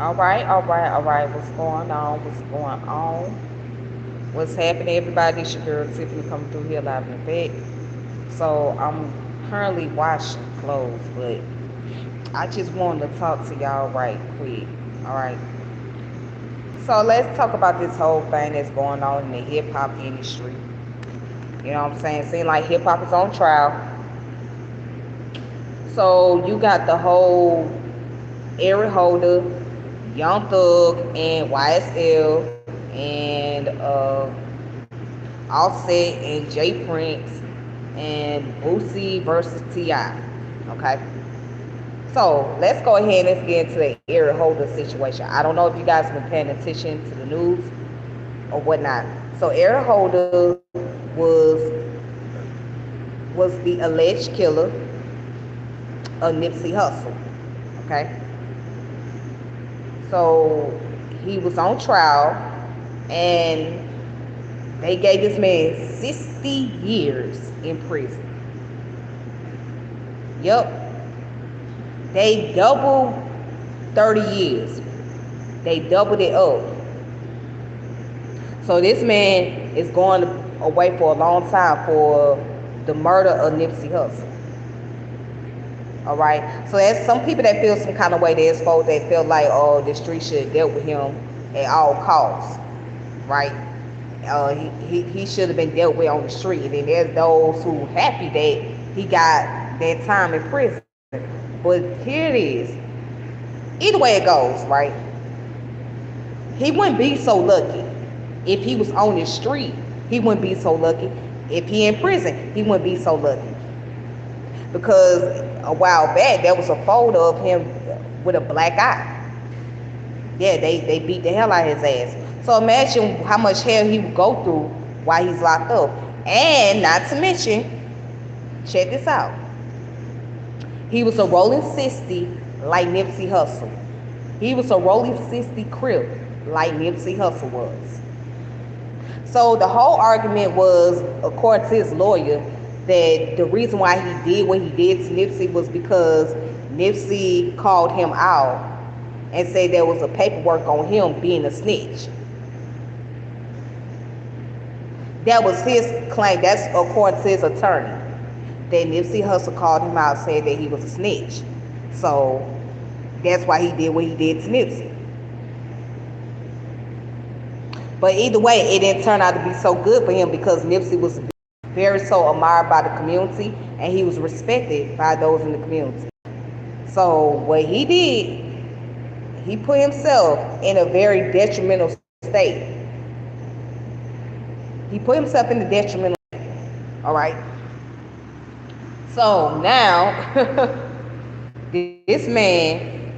All right. What's going on? What's going on? What's happening, everybody? It's your girl Tiffany coming through here live in effect. So I'm currently washing clothes, but I just wanted to talk to y'all right quick. All right. So let's talk about this whole thing that's going on in the hip hop industry. You know what I'm saying? Seems like hip hop is on trial. So you got the whole Eric Holder, Young Thug, and YSL, and Offset and J Prince, and Boosie versus Ti. Okay, so let's go ahead and let's get into the Eric Holder situation. I don't know if you guys have been paying attention to the news or whatnot. So Eric Holder was the alleged killer of Nipsey Hussle. Okay, so he was on trial, and they gave this man 60 years in prison. Yup, they doubled 30 years. They doubled it up. So this man is going away for a long time for the murder of Nipsey Hussle. All right. So there's some people that feel some kind of way. There's folks that feel like, oh, the street should have dealt with him at all costs, right? He should have been dealt with on the street. And then there's those who happy that he got that time in prison. But here it is. Either way it goes, right? He wouldn't be so lucky if he was on the street. He wouldn't be so lucky. If he in prison, he wouldn't be so lucky. Because a while back, there was a photo of him with a black eye. Yeah, they beat the hell out of his ass. So imagine how much hell he would go through while he's locked up. And not to mention, check this out. He was a rolling 60 like Nipsey Hussle. He was a rolling 60 crib like Nipsey Hussle was. So the whole argument was, according to his lawyer, that the reason why he did what he did to Nipsey was because Nipsey called him out and said there was a paperwork on him being a snitch. That was his claim. That's according to his attorney. That Nipsey Hussle called him out, said that he was a snitch. So that's why he did what he did to Nipsey. But either way, it didn't turn out to be so good for him because Nipsey was very so admired by the community and he was respected by those in the community. So what he did, he put himself in a very detrimental state. He put himself in the detrimental state. All right. So now, this man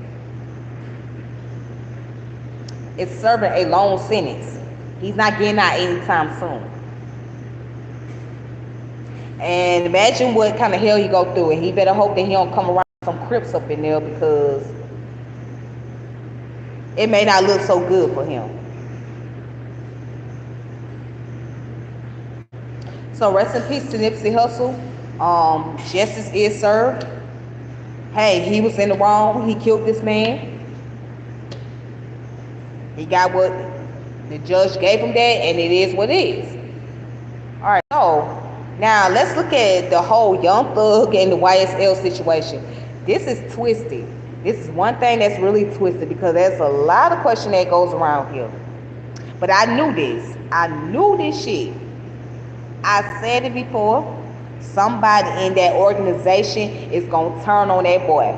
is serving a long sentence. He's not getting out anytime soon. And imagine what kind of hell he go through, and he better hope that he don't come around some Crips up in there because it may not look so good for him. So rest in peace to Nipsey Hussle. Justice is served. Hey, he was in the wrong. He killed this man. He got what the judge gave him that, and it is what it is. All right, so now let's look at the whole Young Thug and the YSL situation. This is twisted. This is one thing that's really twisted because there's a lot of question that goes around here. But I knew this. I knew this shit. I said it before. Somebody in that organization is going to turn on that boy.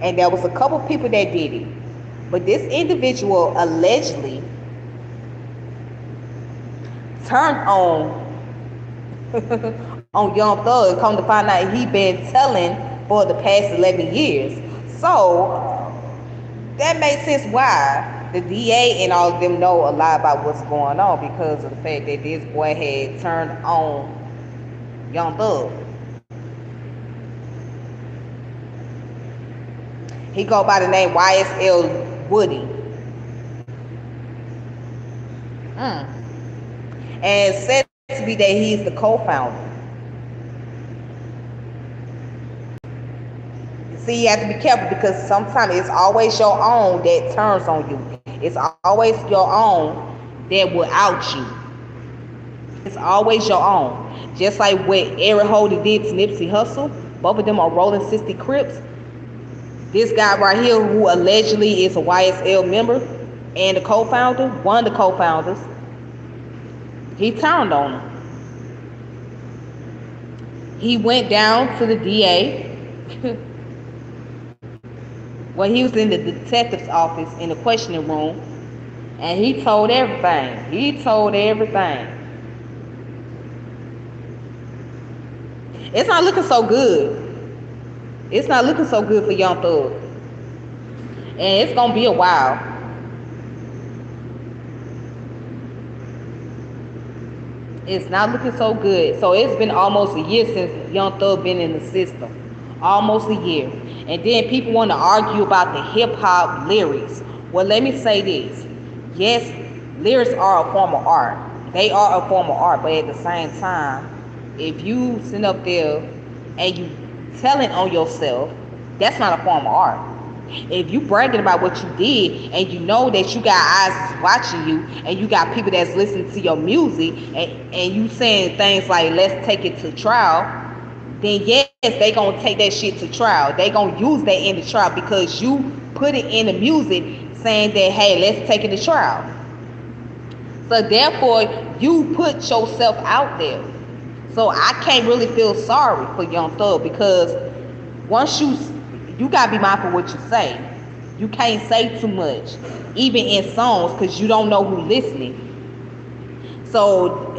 And there was a couple people that did it. But this individual allegedly turned on on Young Thug. Come to find out he been telling for the past 11 years. So that makes sense why the DA and all of them know a lot about what's going on because of the fact that this boy had turned on Young Thug. He go by the name YSL Woody. And said to be that he's the co-founder. See, you have to be careful because sometimes it's always your own that turns on you. It's always your own that will out you. It's always your own. Just like what Eric Holder did to Nipsey Hussle. Both of them are rolling 60 Crips. This guy right here, who allegedly is a YSL member and the co-founder, one of the co-founders, he turned on him. He went down to the DA. Well, he was in the detective's office in the questioning room, and he told everything. He told everything. It's not looking so good. It's not looking so good for Young Thug. And it's going to be a while. It's not looking so good. So it's been almost a year since Young Thug been in the system. Almost a year. And then people want to argue about the hip-hop lyrics. Well, let me say this. Yes, lyrics are a form of art. They are a form of art. But at the same time, if you sit up there and you telling on yourself, that's not a form of art. If you bragging about what you did and you know that you got eyes watching you and you got people that's listening to your music and you saying things like, let's take it to trial, then yes, they gonna take that shit to trial. They gonna use that in the trial because you put it in the music saying that, hey, let's take it to trial. So therefore, you put yourself out there. So I can't really feel sorry for Young Thug because once you gotta be mindful what you say. You can't say too much, even in songs, because you don't know who's listening. So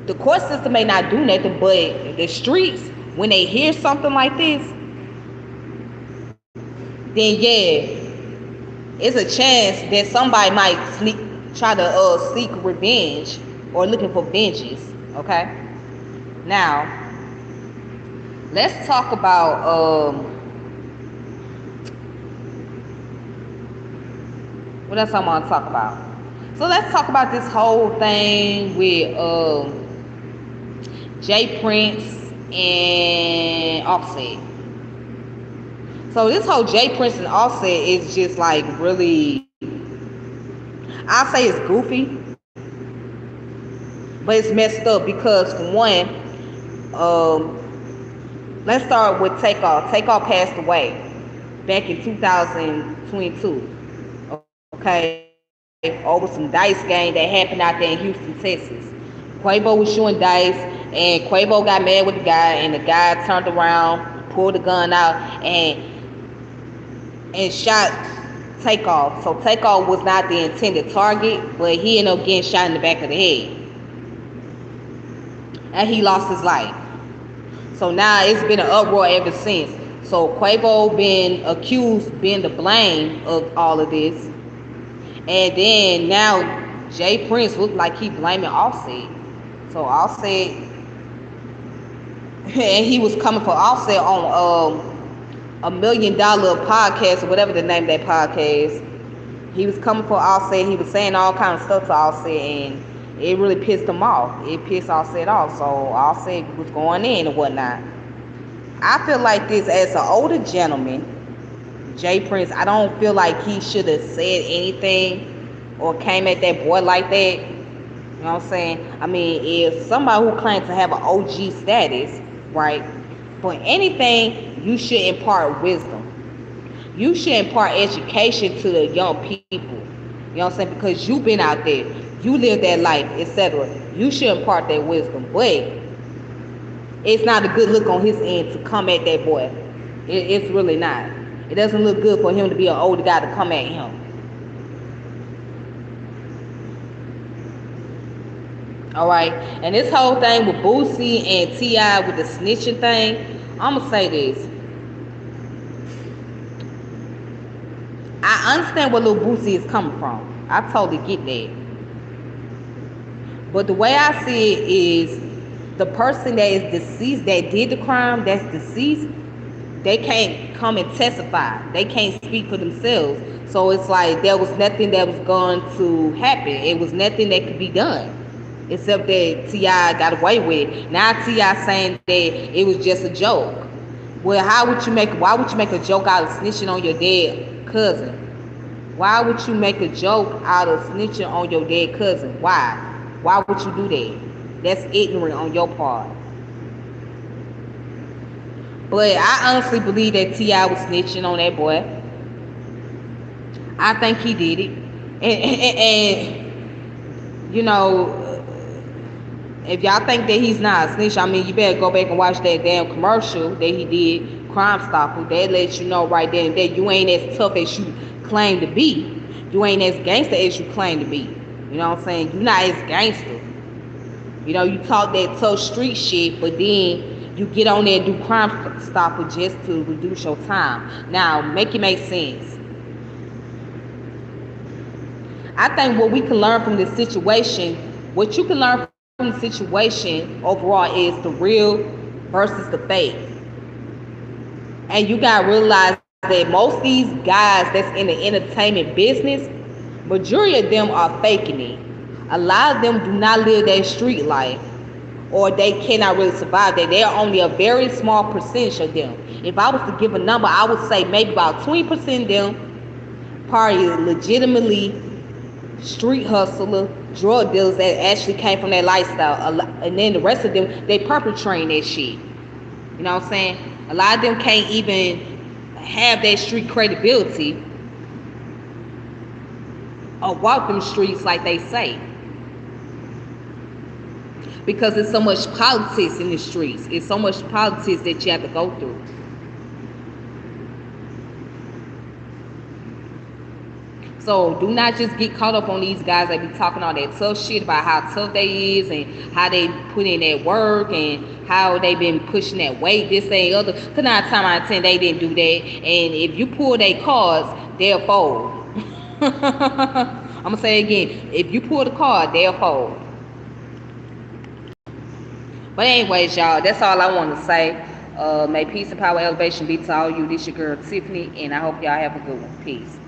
the court system may not do nothing, but the streets, when they hear something like this, then yeah, it's a chance that somebody might try to seek revenge or looking for vengeance. Okay. Now, let's talk about what else I want to talk about. So let's talk about this whole thing with Jay Prince and Offset. So this whole Jay Prince and Offset is just like really, I'll say it's goofy, but it's messed up because for one, let's start with Takeoff. Takeoff passed away back in 2022. Okay, over some dice game that happened out there in Houston, Texas. Quavo was shooting dice, and Quavo got mad with the guy, and the guy turned around, pulled the gun out, and shot Takeoff. So Takeoff was not the intended target, but he ended up getting shot in the back of the head, and he lost his life. So now it's been an uproar ever since. So Quavo been accused being the blame of all of this. And then now Jay Prince looked like he blaming Offset. So Offset, and he was coming for Offset on $1 million podcast or whatever the name of that podcast. He was coming for Offset. He was saying all kind of stuff to Offset, and it really pissed him off. It pissed Offset off. So Offset was going in and whatnot. I feel like this as an older gentleman, Jay Prince, I don't feel like he should have said anything or came at that boy like that. You know what I'm saying? I mean, if somebody who claims to have an OG status, right, for anything, you should impart wisdom. You should impart education to the young people. You know what I'm saying? Because you've been out there, you live that life, etc. You should impart that wisdom. But it's not a good look on his end to come at that boy. It's really not. It doesn't look good for him to be an older guy to come at him. All right. And this whole thing with Boosie and T.I. with the snitching thing, I'm going to say this. I understand where Lil Boosie is coming from. I totally get that. But the way I see it is the person that is deceased, that did the crime, that's deceased, they can't come and testify. They can't speak for themselves. So it's like there was nothing that was going to happen. It was nothing that could be done. Except that T.I. got away with it. Now T.I. saying that it was just a joke. Well, why would you make a joke out of snitching on your dead cousin? Why would you make a joke out of snitching on your dead cousin? Why? Why would you do that? That's ignorant on your part. But I honestly believe that T.I. was snitching on that boy. I think he did it. And you know, if y'all think that he's not a snitch, I mean, you better go back and watch that damn commercial that he did, Crime Stopper. That lets you know right then and there you ain't as tough as you claim to be. You ain't as gangster as you claim to be. You know what I'm saying? You're not as gangster. You know, you talk that tough street shit, but then you get on there and do Crime Stopper just to reduce your time. Now, make it make sense. I think what we can learn from this situation, what you can learn from the situation overall is the real versus the fake. And you gotta realize that most of these guys that's in the entertainment business, majority of them are faking it. A lot of them do not live that street life, or they cannot really survive that. They're only a very small percentage of them. If I was to give a number, I would say maybe about 20% of them probably legitimately street hustler, drug dealers that actually came from that lifestyle. And then the rest of them, they perpetrating that shit. You know what I'm saying? A lot of them can't even have that street credibility or walk them streets like they say. Because there's so much politics in the streets. It's so much politics that you have to go through. So do not just get caught up on these guys that be talking all that tough shit about how tough they is and how they put in that work and how they been pushing that weight, this, that, and other. Because 9 times out of 10, they didn't do that. And if you pull their cards, they'll fold. I'm going to say it again. If you pull the card, they'll fold. But anyways, y'all, that's all I want to say. May peace and power elevation be to all you. This your girl Tiffany, and I hope y'all have a good one. Peace.